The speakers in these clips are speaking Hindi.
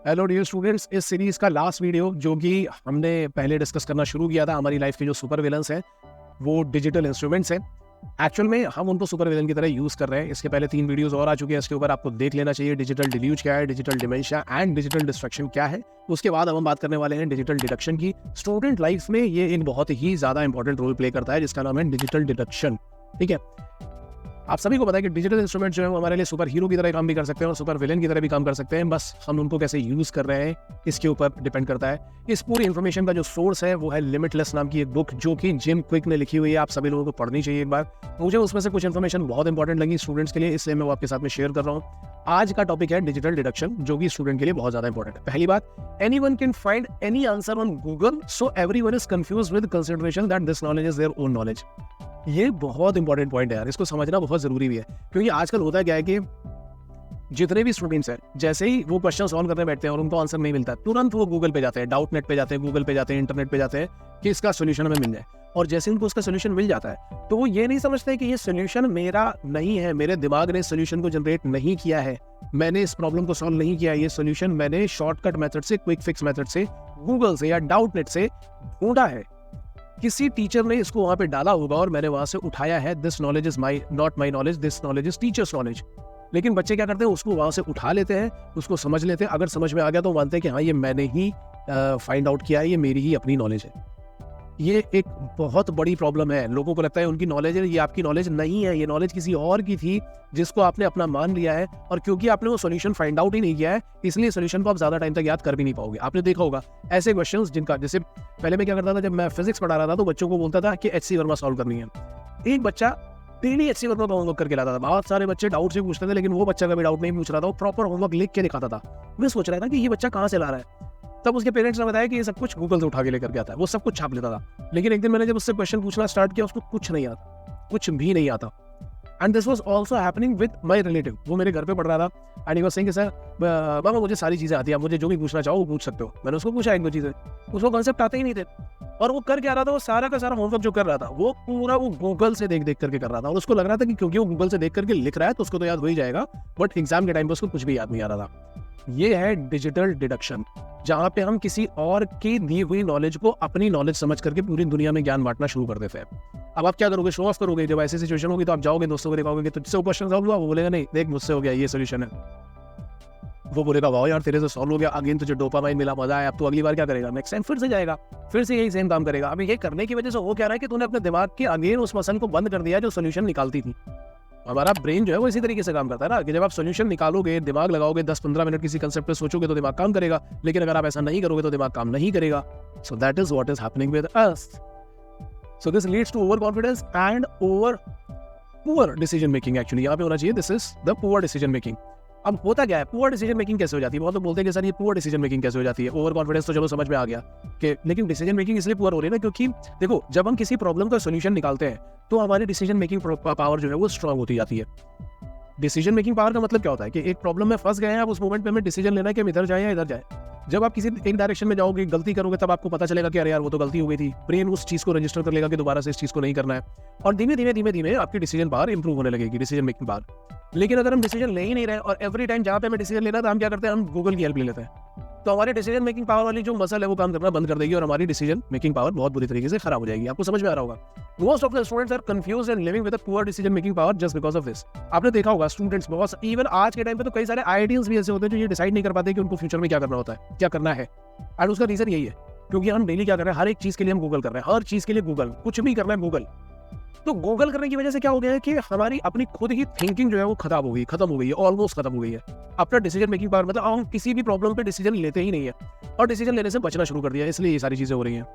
हेलो डियर स्टूडेंट्स, इस सीरीज का लास्ट वीडियो जो कि हमने पहले डिस्कस करना शुरू किया था, हमारी लाइफ के जो सुपर विलन्स हैं वो डिजिटल इंस्ट्रूमेंट्स हैं। एक्चुअल में हम उनको सुपर विलन की तरह यूज कर रहे हैं। इसके पहले 3 वीडियोस और आ चुके हैं, इसके ऊपर आपको देख लेना चाहिए। डिजिटल डिल्यूज क्या है, digital dementia and digital destruction क्या है। उसके बाद अब हम बात करने वाले हैं डिजिटल डिडक्शन की। स्टूडेंट लाइफ में ये एक बहुत ही ज्यादा इंपॉर्टेंट रोल प्ले करता है जिसका नाम है डिजिटल डिडक्शन। ठीक है, आप सभी को पता है कि डिजिटल इंस्ट्रूमेंट जो है वो हमारे लिए सुपर हीरो की तरह काम भी कर सकते हैं और सुपर विलेन की तरह भी काम कर सकते हैं। बस हम उनको कैसे यूज कर रहे हैं इसके ऊपर डिपेंड करता है। इस पूरी इन्फॉर्मेशन का जो सोर्स है वो है लिमिटलेस नाम की एक बुक जो कि जिम क्विक ने लिखी हुई है। आप सभी लोगों को पढ़नी चाहिए एक बार। मुझे उसमें से कुछ इन्फॉर्मेशन बहुत इंपॉर्टेंट लगी स्टूडेंट्स के लिए, इसलिए मैं वो आपके साथ में शेयर कर रहा हूँ। आज का टॉपिक है डिजिटल डिडक्शन, जो कि स्टूडेंट के लिए बहुत ज्यादा इंपॉर्टेंट है। पहली बात, anyone can find any answer on Google, so everyone is confused with consideration that this knowledge is their own knowledge. ये बहुत इंपॉर्टेंट पॉइंट है यार, इसको समझना बहुत जरूरी भी है। क्योंकि आजकल होता क्या है कि जितने भी स्टूडेंट्स हैं, जैसे ही वो क्वेश्चन सॉल्व करने बैठते हैं और उनको आंसर नहीं मिलता, तुरंत वो गूगल पे जाते हैं, डाउट नेट पे जाते हैं, गूगल पे जाते हैं, इंटरनेट पे जाते हैं कि इसका सोल्यूशन हमें मिल जाए। और जैसे उनको उसका सोल्यूशन मिल जाता है तो वो ये नहीं समझते कि ये सोल्यूशन मेरा नहीं है, मेरे दिमाग ने सोल्यूशन को जनरेट नहीं किया है, मैंने इस प्रॉब्लम को सॉल्व नहीं किया। ये सोल्यूशन मैंने शॉर्टकट मेथड से, क्विक फिक्स मेथड से, गूगल से या डाउट नेट से ढूंढा है। किसी टीचर ने इसको वहां पे डाला होगा और मैंने वहां से उठाया है। This knowledge is my not my knowledge, this knowledge is teachers knowledge. लेकिन बच्चे क्या करते हैं, उसको वहां से उठा लेते हैं, उसको समझ लेते हैं। अगर समझ में आ गया तो मानते हैं कि हाँ ये मैंने ही फाइंड आउट किया है, ये मेरी ही अपनी नॉलेज है। ये एक बहुत बड़ी प्रॉब्लम है। लोगों को लगता है उनकी नॉलेज है, ये आपकी नॉलेज नहीं है, ये नॉलेज किसी और की थी जिसको आपने अपना मान लिया है। और क्योंकि आपने वो सॉल्यूशन फाइंड आउट ही नहीं किया है, इसलिए सॉल्यूशन को आप ज्यादा टाइम तक याद कर भी नहीं पाओगे। आपने देखा होगा ऐसे क्वेश्चंस जिनका, जैसे पहले मैं क्या करता था, जब मैं फिजिक्स पढ़ा रहा था तो बच्चों को बोलता था कि एचसी वर्मा सॉल्व करनी है। एक बच्चा डेली एचसी वर्मा का होमवर्क करके लाता था। बहुत सारे बच्चे डाउट से पूछते थे, लेकिन वो बच्चा कभी डाउट नहीं पूछ रहा था, वो प्रॉपर होमवर्क लिख के दिखाता था। मैं सोच रहा था कि ये बच्चा कहाँ से ला रहा है। तब उसके पेरेंट्स ने बताया कि ये सब कुछ गूगल से उठा के लेकर के आता है, वो सब कुछ छाप लेता था। लेकिन एक दिन मैंने जब उससे क्वेश्चन पूछना स्टार्ट किया, उसको कुछ नहीं आता, कुछ भी नहीं आता। And this was also happening with my relative. वो मेरे घर पे पढ़ रहा था and he was saying sir बाबा मुझे सारी चीजें आती है, आप मुझे जो भी पूछना चाहो वो पूछ सकते हो। मैंने उसको पूछा एक दो चीजें, उसको कॉन्सेप्ट आते ही नहीं थे। और वो कर क्या रहा था, वो सारा का सारा होमवर्क जो कर रहा था वो पूरा वो गूगल से देख देख करके कर रहा था। और उसको लग रहा था कि क्योंकि वो गूगल से देख करके लिख रहा है तो उसको तो याद हो ही जाएगा, बट एग्जाम के टाइम पे उसको कुछ भी याद नहीं आ रहा था। ये है डिजिटल डिडक्शन, जहां पे हम किसी और की दी हुई नॉलेज को अपनी नॉलेज समझ करके पूरी दुनिया में ज्ञान बांटना शुरू कर देते हैं। अब आप क्या करोगे, शो ऑफ करोगे। जब ऐसी सिचुएशन होगी तो आप जाओगे दोस्तों को दिखाओगे कि तुझसे वो क्वेश्चन सॉल्व हुआ, वो बोलेगा नहीं देख मुझसे हो गया, ये सोल्यूशन है। वो बोलेगा वाओ यार तेरे से सॉल्व हो गया, अगेन तुझे डोपामाइन मिला, मजा आया। अब तो अगली बार क्या करेगा, नेक्स्ट टाइम फिर से जाएगा, फिर से यही सेम काम करेगा। अब ये करने की वजह से हो क्या रहा है कि तूने अपने दिमाग के अगेन उस मसल को बंद कर दिया जो सोल्यूशन निकालती थी। हमारा ब्रेन जो है वो इसी तरीके से काम करता है ना, कि जब आप सॉल्यूशन निकालोगे, दिमाग लगाओगे, 10-15 मिनट किसी कंसेप्ट पे सोचोगे तो दिमाग काम करेगा। लेकिन अगर आप ऐसा नहीं करोगे तो दिमाग काम नहीं करेगा। So that is what is happening with us. So this leads to over confidence and over poor decision making. Actually यहाँ पे होना चाहिए this is the poor decision making. अब होता क्या है, पुअर डिसीजन मेकिंग कैसे हो जाती है। बहुत लोग बोलते हैं कि सर ये पुअर डिसीजन मेकिंग कैसे हो जाती है। ओवर कॉन्फिडेंस तो चलो समझ में आ गया कि, लेकिन डिसीजन मेकिंग इसलिए पुअर हो रही है ना क्योंकि देखो जब हम किसी प्रॉब्लम का सोल्यूशन निकालते हैं तो हमारी डिसीजन मेकिंग पावर जो है वो स्ट्रांग होती जाती है। डिसीजन मेकिंग पावर का मतलब क्या होता है कि एक प्रॉब्लम में फंस गए हैं, आप उस मोमेंट पे हमें डिसीजन लेना है कि हम इधर जाए या इधर जाए। जब आप किसी एक डायरेक्शन में जाओगे, गलती करोगे, तब आपको पता चलेगा कि अरे यार वो तो गलती हो गई थी। ब्रेन उस चीज को रजिस्टर कर लेगा कि दोबारा से इस चीज को नहीं करना है, और धीमे धीमे धीमे धीमे आपकी डिसीजन पावर इंप्रूव होने लगेगी, डिसीजन मेकिंग पावर। लेकिन अगर हम डिसीजन ले ही नहीं रहे और एवरी टाइम जहां पे हमें डिसीजन लेना था हम क्या करते हैं, हम गूगल की हेल्प ले लेते हैं, तो हमारी डिसीजन मेकिंग पावर वाली जो मसल है वो काम करना बंद कर देगी और हमारी डिसीजन मेकिंग पावर बहुत बुरी तरीके से खराब हो जाएगी। आपको समझ में आ रहा होगा। Most of the students are confused and living with a poor decision making power just because of this. आपने देखा होगा स्टूडेंट्स बहुत, इवन आज के टाइम पे तो कई सारे आईआईटीएंस भी ऐसे होते हैं जो ये डिसाइड नहीं कर पाते कि उनको फ्यूचर में क्या करना होता है, क्या करना है। एंड उसका रीजन यही है क्योंकि हम डेली क्या कर रहे हैं, हर एक चीज के लिए हम गूगल कर रहे हैं, हर चीज के लिए गूगल, कुछ भी करना है गूगल। तो गूगल करने की वजह से क्या हो गया है कि हमारी अपनी खुद ही थिंकिंग जो है वो खत्म हो गई है, ऑलमोस्ट खत्म हो गई है। अपना डिसीजन मेकिंग पावर, मतलब हम किसी भी प्रॉब्लम पे डिसीजन लेते ही नहीं है और डिसीजन लेने से बचना शुरू कर दिया है, इसलिए ये सारी चीजें हो रही हैं।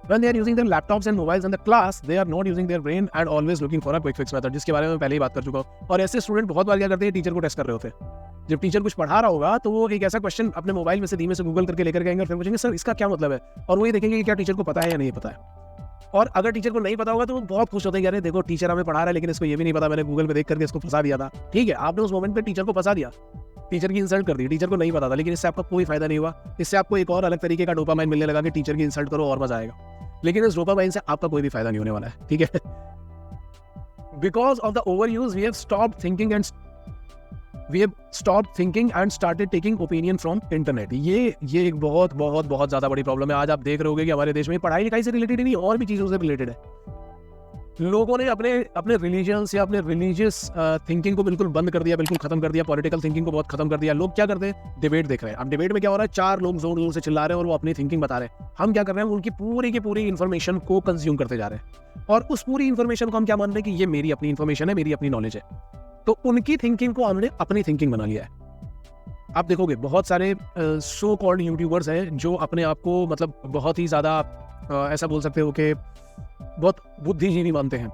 When they are using their laptops and mobiles in the class, they are not using their brain and always looking for a quick fix method, जिसके बारे में पहले ही बात कर चुका हूँ। और ऐसे स्टूडेंट बहुत बार क्या करते हैं, टीचर को टेस्ट कर रहे होते हैं। जब टीचर कुछ पढ़ा रहा होगा तो वो एक ऐसा क्वेश्चन अपने मोबाइल में से धीमे से गूगल करके लेकर गएंगे और फिर पूछेंगे सर इसका क्या मतलब है, और वो ये देखेंगे कि क्या टीचर को पता है या नहीं पता है। और अगर टीचर को नहीं पता होगा तो वो बहुत खुश होते हैं, अरे देखो टीचर हमें पढ़ा रहा है लेकिन इसको ये भी नहीं पता, मैंने गूगल पे देख करके इसको फंसा दिया था। ठीक है, आपने उस मोमेंट पे टीचर को फंसा दिया, टीचर की इंसल्ट कर दी, टीचर को नहीं पता था, लेकिन इससे आपका कोई फायदा नहीं हुआ। इससे आपको एक और अलग तरीके का डोपामाइन मिलने लगा कि टीचर की इंसल्ट करो और मजा आएगा, लेकिन इस डोपामाइन से आपका कोई भी फायदा नहीं होने वाला है। ठीक है, because of the over use we have stopped thinking and we have stop thinking and started taking opinion from internet. ये एक बहुत बहुत बहुत ज़्यादा बड़ी प्रॉब्लम है। आज आप देख रहे होगे कि हमारे देश में पढ़ाई लिखाई से रिलेटेड नहीं, और भी चीज़ों से रिलेटेड है। लोगों ने अपने अपने रिलीजन या अपने रिलीजियस थिंकिंग को बिल्कुल बंद कर दिया, बिल्कुल खत्म कर दिया, पॉलिटिकल थिंकिंग को बहुत खत्म कर दिया। लोग क्या करते हैं, डिबेट देख रहे हैं। अब डिबेट में क्या हो रहा है, 4 लोग जोर जोर से चिल्ला रहे हैं और वो अपनी थिंकिंग बता रहे हैं। हम क्या कर रहे हैं, उनकी पूरी की पूरी इन्फॉर्मेशन को कंज्यूम करते जा रहे हैं, और उस पूरी इन्फॉर्मेशन को हम क्या मान रहे हैं कि ये मेरी अपनी इन्फॉर्मेशन है, मेरी अपनी नॉलेज है। तो उनकी थिंकिंग को हमने अपनी थिंकिंग बना लिया है। आप देखोगे बहुत सारे सो कॉल्ड यूट्यूबर्स हैं जो अपने आप को मतलब बहुत ही ज़्यादा ऐसा बोल सकते हो कि बहुत बुद्धिजीवी मानते हैं,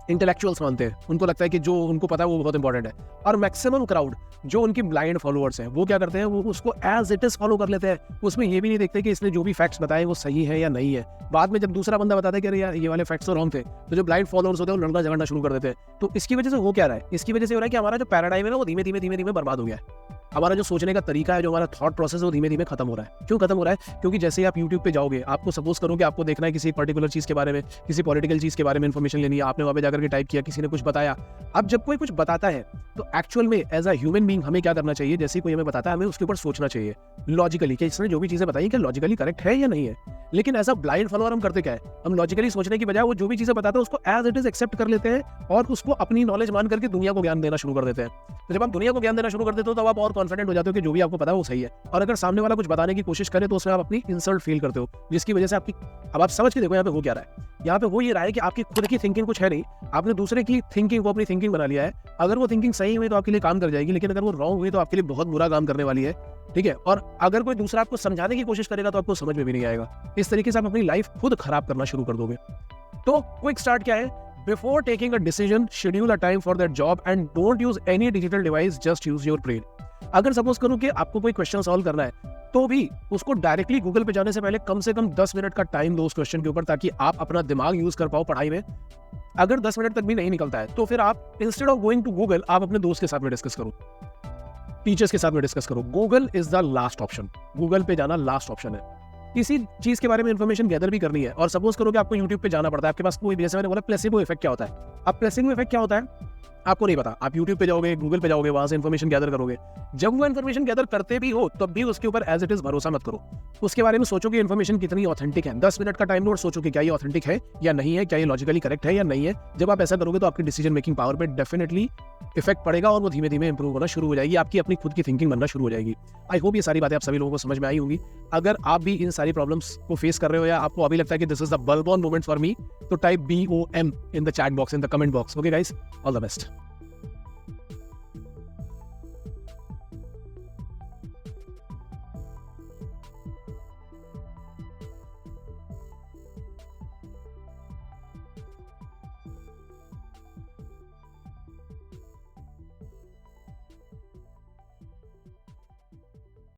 इंटेलेक्चुअल्स मानते हैं। उनको लगता है कि जो उनको पता है वो बहुत इंपॉर्टेंट है। और मैक्सिमम क्राउड जो उनकी ब्लाइंड फॉलोअर्स हैं, वो क्या करते हैं, वो उसको एज इट इज फॉलो कर लेते हैं। उसमें ये भी नहीं देखते कि इसने जो भी फैक्ट्स बताए वो सही है या नहीं है। बाद में जब दूसरा बंदा बताता है कि अरे यार ये वाले फैक्ट्स तो रॉन्ग थे, तो जो ब्लाइंड फॉलोअर्स होते हैं वो लड़ना झगड़ना शुरू कर देते हैं। तो इसकी वजह से हो क्या रहा है, इसकी वजह से हो रहा है कि हमारा जो पैराडाइम है ना वो धीमे धीमे बर्बाद हो गया है। हमारा जो सोचने का तरीका है, जो हमारा थॉट प्रोसेस है, वो धीमे धीमे खत्म हो रहा है। क्यों खत्म हो रहा है, क्योंकि जैसे ही आप यूट्यूब पे जाओगे, आपको सपोज करो कि आपको देखना है किसी पर्टिकुलर चीज़ के बारे में, किसी पॉलिटिकल चीज़ के बारे में इन्फॉर्मेशन लेनी है, आपने वहाँ पे जाकर के टाइप किया, किसी ने कुछ बताया। अब जब कोई कुछ बताता है तो एक्चुअल में एज अ ह्यूमन बीइंग हमें क्या करना चाहिए, जैसे कोई हमें बताता है हमें उसके ऊपर सोचना चाहिए लॉजिकली कि इसने जो भी चीज़ें बताई क्या लॉजिकली करेक्ट है या नहीं है। लेकिन एज अ ब्लाइंड फॉलोअर हम करते क्या है, हम लॉजिकली सोचने की बजाय वो जो भी चीज़ें बताता है उसको एज इट इज एक्सेप्ट कर लेते हैं और उसको अपनी नॉलेज मान करके दुनिया को ज्ञान देना शुरू कर देते हैं। तो जब आप दुनिया को ज्ञान देना शुरू कर देते हो तो आप और कॉन्फिडेंट हो जाते हो कि जो भी आपको पता है वो सही है। और अगर सामने वाला कुछ बताने की कोशिश करे तो उसमें आप अपनी इंसल्ट फील करते हो, जिसकी वजह से आपकी, अब आप समझ के देखो यहाँ पे हो क्या रहा है। यहाँ पे हो ये रहा है कि आपकी खुद की थिंकिंग कुछ है नहीं, आपने दूसरे की थिंकिंग को अपनी थिंकिंग बना लिया है। अगर वो थिंकिंग सही हुई तो आपके लिए काम कर जाएगी, लेकिन अगर वो रॉन्ग हुई तो आपके लिए बहुत बुरा काम करने वाली है। ठीक है, और अगर कोई दूसरा आपको समझाने की कोशिश करेगा तो आपको समझ में भी नहीं आएगा। इस तरीके से आप अपनी लाइफ खुद खराब करना शुरू कर दोगे। तो क्विक स्टार्ट क्या है, before taking a decision schedule a time for that job and don't use any digital device, just use your brain. अगर सपोज करूं कि आपको कोई क्वेश्चन सॉल्व करना है तो भी उसको डायरेक्टली गूगल पे जाने से पहले कम से कम 10 मिनट का टाइम दो उस क्वेश्चन के ऊपर, ताकि आप अपना दिमाग यूज कर पाओ पढ़ाई में। अगर 10 मिनट तक भी नहीं निकलता है तो फिर आप instead of going to Google, आप अपने दोस्त के साथ में डिस्कस करो, टीचर्स के साथ में डिस्कस करो। Google is the last option, Google पे जाना लास्ट ऑप्शन है। किसी चीज के बारे में इंफॉर्मेशन गैदर भी करनी है और सपोज करो कि आपको यूट्यूब पे जाना पड़ता है, आपके पास कोई, जैसे मैंने बोला प्लेसिबो इफेक्ट क्या होता है। अब प्लेसिबो इफेक्ट क्या होता है आपको नहीं पता, आप यूट्यूब पे जाओगे, गूगल पे जाओगे, वहां से इन्फॉर्मेशन गैदर करोगे। जब वो इन्फॉर्मेशन गैदर करते भी हो तब भी उसके ऊपर एज इट इज भरोसा मत करो। उसके बारे में सोचो कि इन्फॉर्मेशन कितनी ऑथेंटिक है। 10 मिनट का टाइम लो और सोचो कि क्या ये ऑथेंटिक है या नहीं है, क्या ये लॉजिकली करेक्ट है या नहीं है। जब आप ऐसा करोगे तो आपकी डिसीजन मेकिंग पावर पे डेफिनेटली इफेक्ट पड़ेगा और वो धीमे धीमे इंप्रूव होना शुरू हो जाएगी, आपकी अपनी खुद की थिंकिंग बनना शुरू हो जाएगी। आई होप ये सारी बातें आप सभी लोगों को समझ में आई होंगी। अगर आप भी इन सारी प्रॉब्लम्स को फेस कर रहे हो या आपको अभी लगता है कि this is the bulb on moment for me, तो type BOM in the chat box, in the comment box. Okay guys, all the best.